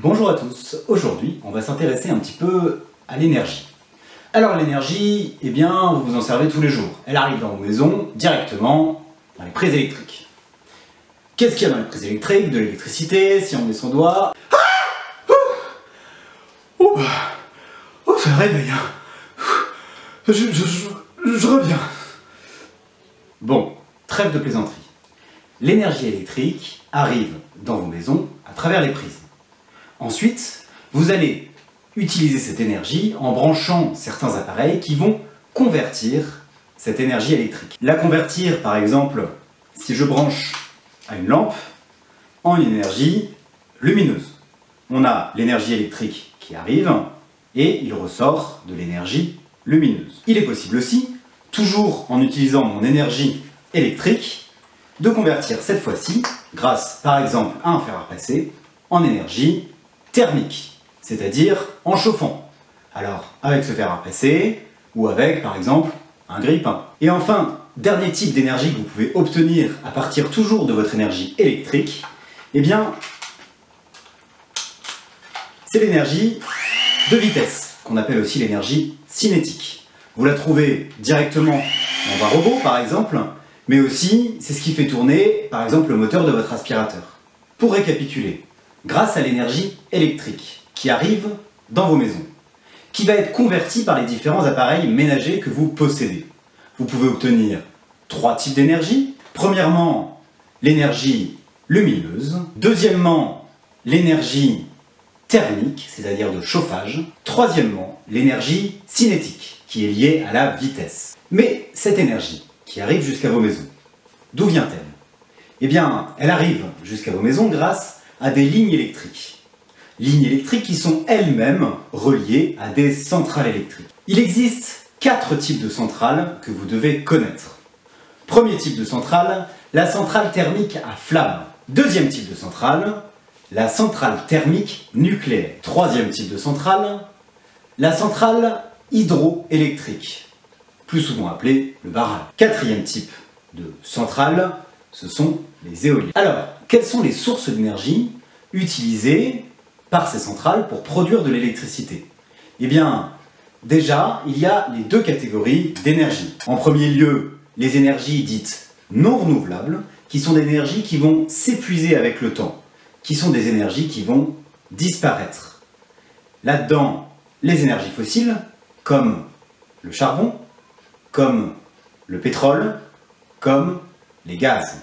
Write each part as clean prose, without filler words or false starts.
Bonjour à tous, aujourd'hui on va s'intéresser un petit peu à l'énergie. Alors l'énergie, eh bien vous vous en servez tous les jours. Elle arrive dans vos maisons directement dans les prises électriques. Qu'est-ce qu'il y a dans les prises électriques? De l'électricité, si on met son doigt... Oh, ça réveille. Je reviens. Bon, trêve de plaisanterie. L'énergie électrique arrive dans vos maisons à travers les prises. Ensuite, vous allez utiliser cette énergie en branchant certains appareils qui vont convertir cette énergie électrique. La convertir, par exemple, si je branche à une lampe, en une énergie lumineuse. On a l'énergie électrique qui arrive et il ressort de l'énergie lumineuse. Il est possible aussi, toujours en utilisant mon énergie électrique, de convertir cette fois-ci, grâce par exemple à un fer à repasser, en énergie thermique, c'est-à-dire en chauffant. Alors, avec ce fer à repasser, ou avec, par exemple, un grille-pain. Et enfin, dernier type d'énergie que vous pouvez obtenir à partir toujours de votre énergie électrique, eh bien, c'est l'énergie de vitesse, qu'on appelle aussi l'énergie cinétique. Vous la trouvez directement dans un robot, par exemple, mais aussi, c'est ce qui fait tourner, par exemple, le moteur de votre aspirateur. Pour récapituler, grâce à l'énergie électrique qui arrive dans vos maisons, qui va être convertie par les différents appareils ménagers que vous possédez. Vous pouvez obtenir trois types d'énergie. Premièrement, l'énergie lumineuse. Deuxièmement, l'énergie thermique, c'est-à-dire de chauffage. Troisièmement, l'énergie cinétique, qui est liée à la vitesse. Mais cette énergie qui arrive jusqu'à vos maisons, d'où vient-elle? Eh bien, elle arrive jusqu'à vos maisons grâce à des lignes électriques. Lignes électriques qui sont elles-mêmes reliées à des centrales électriques. Il existe 4 types de centrales que vous devez connaître. Premier type de centrale, la centrale thermique à flamme. Deuxième type de centrale, la centrale thermique nucléaire. Troisième type de centrale, la centrale hydroélectrique, plus souvent appelée le barrage. Quatrième type de centrale, ce sont les éoliennes. Alors, quelles sont les sources d'énergie utilisées par ces centrales pour produire de l'électricité? Eh bien, déjà, il y a les deux catégories d'énergie. En premier lieu, les énergies dites non renouvelables, qui sont des énergies qui vont s'épuiser avec le temps, qui sont des énergies qui vont disparaître. Là-dedans, les énergies fossiles, comme le charbon, comme le pétrole, comme les gaz.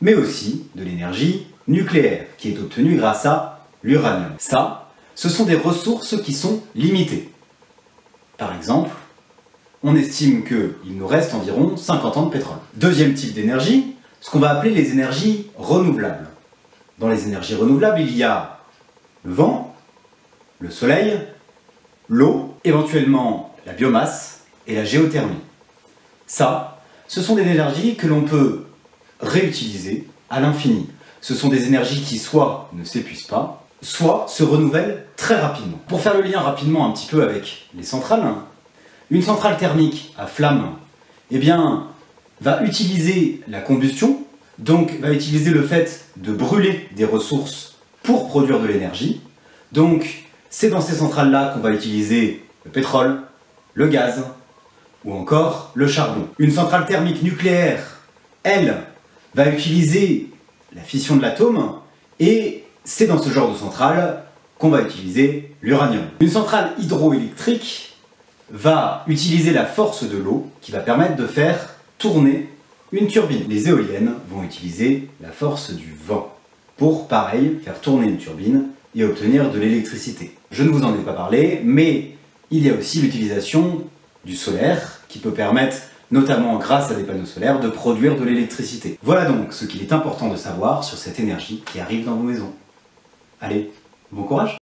Mais aussi de l'énergie nucléaire, qui est obtenue grâce à l'uranium. Ça, ce sont des ressources qui sont limitées. Par exemple, on estime qu'il nous reste environ 50 ans de pétrole. Deuxième type d'énergie, ce qu'on va appeler les énergies renouvelables. Dans les énergies renouvelables, il y a le vent, le soleil, l'eau, éventuellement la biomasse et la géothermie. Ça, ce sont des énergies que l'on peut réutiliser à l'infini. Ce sont des énergies qui soit ne s'épuisent pas, soit se renouvellent très rapidement. Pour faire le lien rapidement un petit peu avec les centrales, une centrale thermique à flamme, eh bien, va utiliser la combustion, donc va utiliser le fait de brûler des ressources pour produire de l'énergie. Donc, c'est dans ces centrales-là qu'on va utiliser le pétrole, le gaz ou encore le charbon. Une centrale thermique nucléaire, elle, va utiliser la fission de l'atome et c'est dans ce genre de centrale qu'on va utiliser l'uranium. Une centrale hydroélectrique va utiliser la force de l'eau qui va permettre de faire tourner une turbine. Les éoliennes vont utiliser la force du vent pour, pareil, faire tourner une turbine et obtenir de l'électricité. Je ne vous en ai pas parlé, mais il y a aussi l'utilisation du solaire qui peut permettre, notamment grâce à des panneaux solaires, de produire de l'électricité. Voilà donc ce qu'il est important de savoir sur cette énergie qui arrive dans vos maisons. Allez, bon courage!